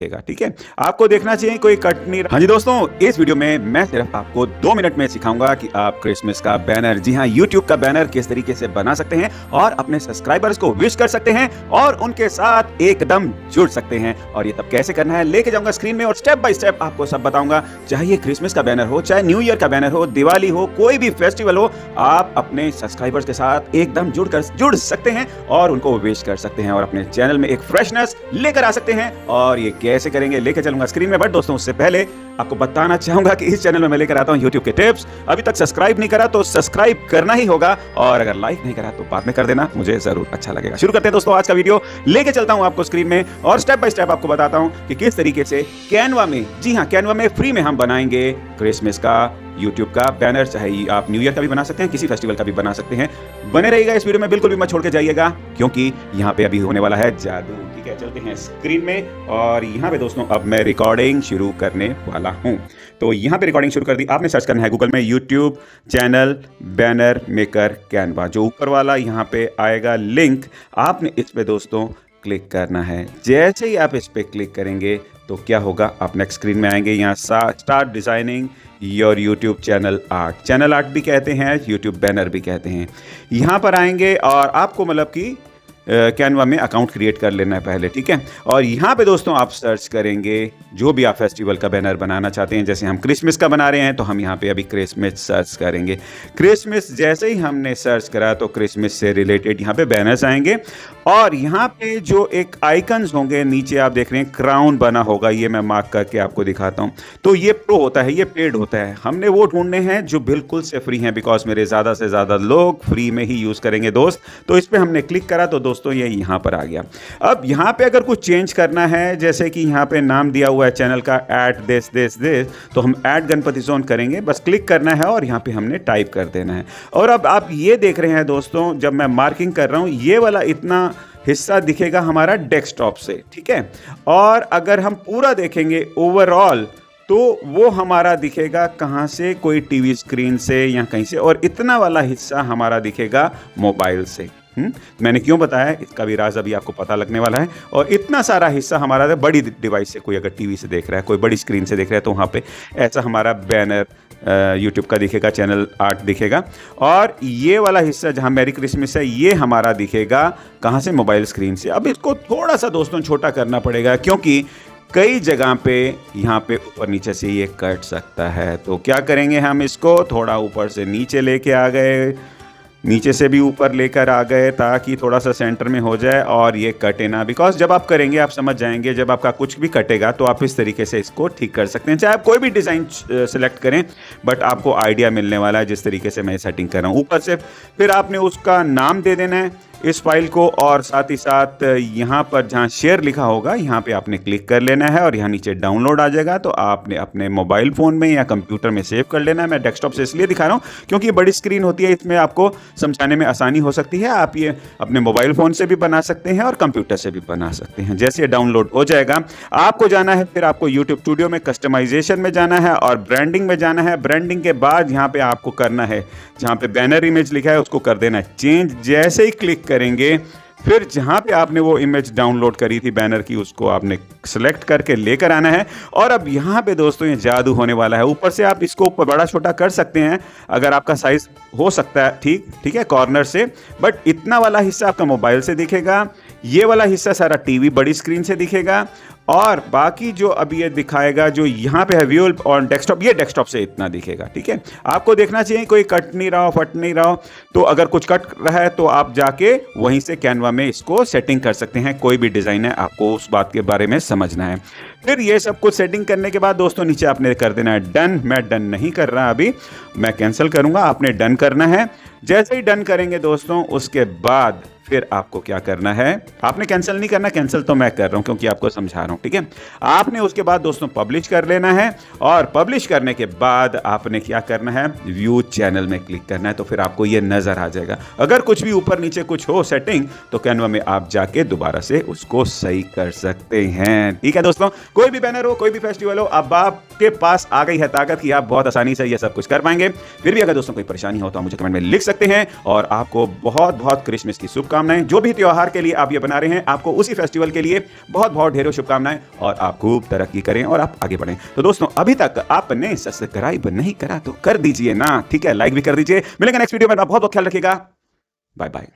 ठीक है। आपको देखना चाहिए कोई कट नहीं। हाँ जी दोस्तों, इस वीडियो में मैं सिर्फ आपको 2 मिनट में सिखाऊंगा कि आप क्रिसमस का बैनर, जी हाँ यूट्यूब का बैनर किस तरीके से बना सकते हैं और अपने सब्सक्राइबर्स को विश कर सकते हैं और उनके साथ एकदम जुड़ सकते हैं। और ये तब कैसे करना है लेके जाऊंगा स्क्रीन में और स्टेप बाय स्टेप आपको सब बताऊंगा। चाहे ये क्रिसमस का बैनर हो, चाहे न्यू ईयर का बैनर हो, दिवाली हो, कोई भी फेस्टिवल हो, आप अपने सब्सक्राइबर्स के साथ एकदम जुड़ सकते हैं और उनको विश कर सकते हैं और अपने चैनल में एक फ्रेशनेस लेकर आ सकते हैं। और ये कैसे करेंगे लेके चलूंगा स्क्रीन में। बट दोस्तों उससे पहले आपको बताना चाहूंगा कि इस चैनल में मैं लेकर आता हूं YouTube के टिप्स। अभी तक सब्सक्राइब नहीं करा तो सब्सक्राइब करना ही होगा और अगर लाइक नहीं करा तो बाद में कर देना, मुझे जरूर अच्छा लगेगा। शुरू करते हैं दोस्तों आज का वीडियो। लेके चलता हूं आपको स्क्रीन में और स्टेप बाय स्टेप आपको बताता हूं कि किस तरीके से कैनवा में, जी हां कैनवा में फ्री में हम बनाएंगे क्रिसमस का यूट्यूब का बैनर। चाहे आप न्यू ईयर का भी बना सकते हैं, किसी फेस्टिवल का भी बना सकते हैं। बने रहिएगा इस वीडियो में, बिल्कुल भी मत छोड़ के जाइएगा क्योंकि यहाँ पे अभी होने वाला है जादू। ठीक है, चलते हैं स्क्रीन में और यहाँ पे दोस्तों अब मैं रिकॉर्डिंग शुरू करने वाला हूँ। तो यहाँ पे रिकॉर्डिंग शुरू कर दी। आपने सर्च करना है गूगल में YouTube channel banner maker Canva. जो ऊपर वाला यहाँ पे आएगा लिंक, आपने इस पे दोस्तों क्लिक करना है। जैसे ही आप इस पे क्लिक करेंगे तो क्या होगा, आप नेक्स्ट स्क्रीन में आएंगे। यहाँ start designing your YouTube channel art, channel art भी कहते हैं, यूट्यूब बैनर भी कहते हैं। यहाँ पर आएंगे और आपको मतलब कि कैनवा में अकाउंट क्रिएट कर लेना है पहले। ठीक है, और यहाँ पे दोस्तों आप सर्च करेंगे जो भी आप फेस्टिवल का बैनर बनाना चाहते हैं। जैसे हम क्रिसमस का बना रहे हैं तो हम यहाँ पे अभी क्रिसमस सर्च करेंगे। क्रिसमस जैसे ही हमने सर्च करा तो क्रिसमस से रिलेटेड यहाँ पे बैनर्स आएंगे और यहाँ पे जो एक आइकन्स होंगे नीचे आप देख रहे हैं क्राउन बना होगा, ये मैं मार्क करके आपको दिखाता हूँ। तो ये प्रो होता है, ये पेड होता है। हमने वो ढूंढने हैं जो बिल्कुल से फ्री हैं, बिकॉज मेरे ज़्यादा से ज़्यादा लोग फ्री में ही यूज़ करेंगे दोस्त। तो इस पर हमने क्लिक करा तो दोस्तों ये यहाँ पर आ गया। अब यहाँ पे अगर कुछ चेंज करना है, जैसे कि यहाँ पे नाम दिया हुआ है चैनल का ऐट दिस, तो हम ऐट गणपति जोन करेंगे। बस क्लिक करना है और यहाँ पे हमने टाइप कर देना है। और अब आप ये देख रहे हैं दोस्तों, जब मैं मार्किंग कर रहा हूँ ये वाला इतना हिस्सा दिखेगा हमारा डेस्कटॉप से। ठीक है, और अगर हम पूरा देखेंगे ओवरऑल तो वो हमारा दिखेगा कहाँ से, कोई टीवी स्क्रीन से या कहीं से, और इतना वाला हिस्सा हमारा दिखेगा मोबाइल से। मैंने क्यों बताया इसका भी राज अभी आपको पता लगने वाला है। और इतना सारा हिस्सा हमारा बड़ी डिवाइस से, कोई अगर टीवी से देख रहा है, कोई बड़ी स्क्रीन से देख रहा है तो वहाँ पे ऐसा हमारा बैनर यूट्यूब का दिखेगा, चैनल आर्ट दिखेगा। और ये वाला हिस्सा जहाँ मैरी क्रिसमस है ये हमारा दिखेगा कहाँ से, मोबाइल स्क्रीन से। अब इसको थोड़ा सा दोस्तों छोटा करना पड़ेगा क्योंकि कई जगह पे यहाँ पे ऊपर नीचे से ये कट सकता है। तो क्या करेंगे, हम इसको थोड़ा ऊपर से नीचे लेके आ गए, नीचे से भी ऊपर लेकर आ गए ताकि थोड़ा सा सेंटर में हो जाए और ये कटे ना। बिकॉज जब आप करेंगे आप समझ जाएंगे, जब आपका कुछ भी कटेगा तो आप इस तरीके से इसको ठीक कर सकते हैं। चाहे आप कोई भी डिज़ाइन सेलेक्ट करें, बट आपको आइडिया मिलने वाला है जिस तरीके से मैं सेटिंग कर रहा हूँ। ऊपर से फिर आपने उसका नाम दे देना है इस फाइल को और साथ ही साथ यहाँ पर जहाँ शेयर लिखा होगा यहाँ पे आपने क्लिक कर लेना है और यहाँ नीचे डाउनलोड आ जाएगा। तो आपने अपने मोबाइल फ़ोन में या कंप्यूटर में सेव कर लेना है। मैं डेस्कटॉप से इसलिए दिखा रहा हूँ क्योंकि ये बड़ी स्क्रीन होती है, इसमें आपको समझाने में आसानी हो सकती है। आप ये अपने मोबाइल फ़ोन से भी बना सकते हैं और कंप्यूटर से भी बना सकते हैं। जैसे ये डाउनलोड हो जाएगा आपको जाना है, फिर आपको यूट्यूब स्टूडियो में कस्टमाइजेशन में जाना है और ब्रांडिंग में जाना है। ब्रांडिंग के बाद यहाँ पे आपको करना है, जहाँ पे बैनर इमेज लिखा है उसको कर देना है चेंज। जैसे ही क्लिक करेंगे फिर जहाँ पे आपने वो इमेज डाउनलोड करी थी बैनर की, उसको आपने सेलेक्ट करके लेकर आना है। और अब यहाँ पे दोस्तों ये जादू होने वाला है। ऊपर से आप इसको ऊपर बड़ा छोटा कर सकते हैं अगर आपका साइज हो सकता है, ठीक है, कॉर्नर से। बट इतना वाला हिस्सा आपका मोबाइल से दिखेगा, ये वाला हिस्सा सारा टीवी बड़ी स्क्रीन से दिखेगा और बाकी जो अभी ये दिखाएगा जो यहाँ पे है व्यू ऑन डेस्कटॉप, ये डेस्कटॉप से इतना दिखेगा। ठीक है, आपको देखना चाहिए कोई कट नहीं रहा हो, फट नहीं रहा हो। तो अगर कुछ कट रहा है तो आप जाके वहीं से कैनवा में इसको सेटिंग कर सकते हैं। कोई भी डिज़ाइन है, आपको उस बात के बारे में समझना है। फिर ये सब कुछ सेटिंग करने के बाद दोस्तों नीचे आपने कर देना है डन। मैं डन नहीं कर रहा अभी, मैं कैंसिल करूँगा, आपने डन करना है। जैसे ही डन करेंगे दोस्तों उसके बाद फिर आपको क्या करना है, आपने कैंसिल नहीं करना, कैंसिल तो मैं कर रहा हूं क्योंकि आपको समझा रहा हूं। ठीक है, आपने उसके बाद दोस्तों पब्लिश कर लेना है और पब्लिश करने के बाद आपने क्या करना है, व्यू चैनल में क्लिक करना है। तो फिर आपको ये नजर आ जाएगा। अगर कुछ भी ऊपर नीचे कुछ हो सेटिंग तो कैनवा में आप जाके दोबारा से उसको सही कर सकते हैं। ठीक है दोस्तों, कोई भी बैनर हो, कोई भी फेस्टिवल हो, अब आपके पास आ गई है ताकत कि आप बहुत आसानी से ये सब कुछ कर पाएंगे। फिर भी अगर दोस्तों कोई परेशानी हो तो आप मुझे कमेंट में लिख सकते हैं और आपको बहुत बहुत क्रिसमस की शुभकामनाएं। शुभकामनाएं। जो भी त्योहार के लिए आप ये बना रहे हैं, आपको उसी फेस्टिवल के लिए बहुत बहुत ढेरों शुभकामनाएं और आप खूब तरक्की करें और आप आगे बढ़ें। तो दोस्तों, अभी तक आपने सब्सक्राइब नहीं करा तो कर दीजिए ना, ठीक है, लाइक भी कर दीजिए। मिलेंगे नेक्स्ट वीडियो में, बहुत बहुत ख्याल रखिएगा। Bye bye.